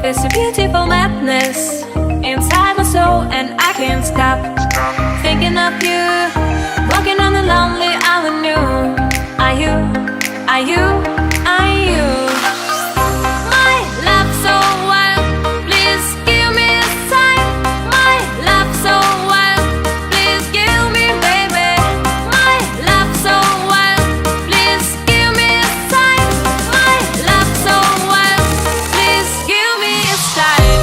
It's a beautiful madness inside my soul, and I can't stop thinking of you, walking on the lonely avenue. Are you, are you, are you my love so wild? Please give me a sign. My love so wild, please give me, baby. My love so wild, please give me a sign. My love so wild, please give me a sign.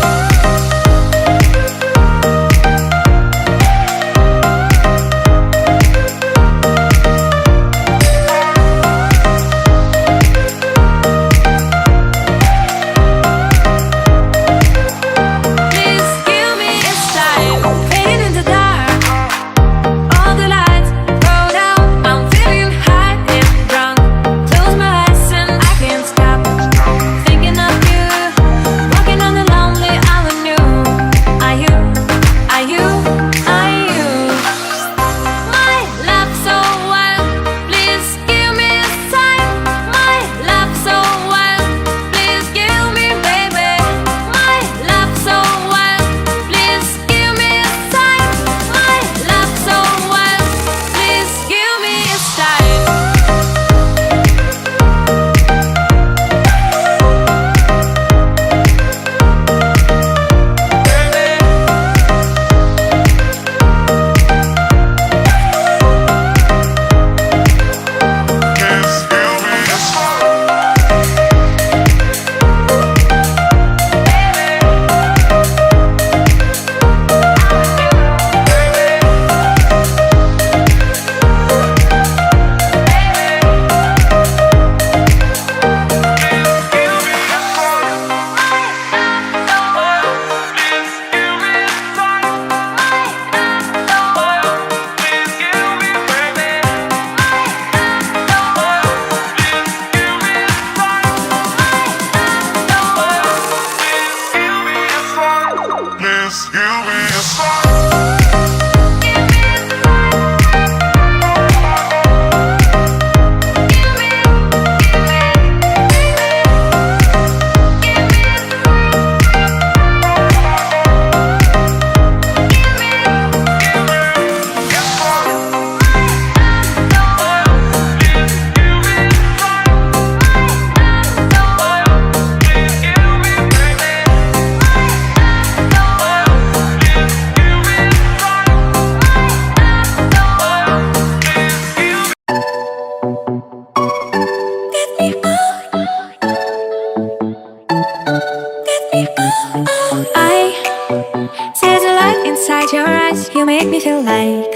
Inside your eyes, you make me feel like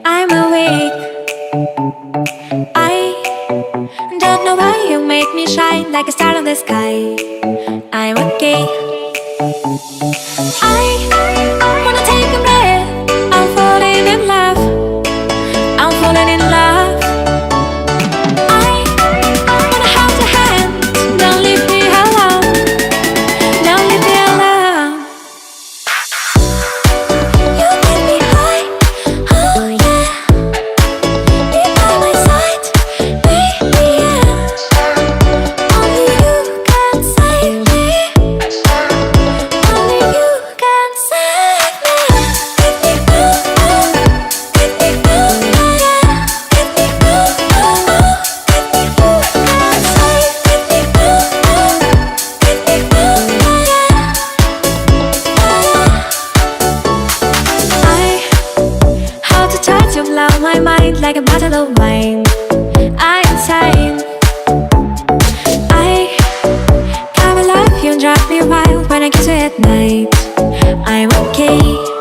I'm awake. I don't know why you make me shine like a star in the sky. I'm okay. I wanna take a breath. I'm falling in love. I'm falling in love. I wanna hold your hand. Don't leave me alone. Don't leave me alone. My mind like a bottle of wine. I'm insane. I come alive, you drive me wild when I kiss you at night. I'm okay.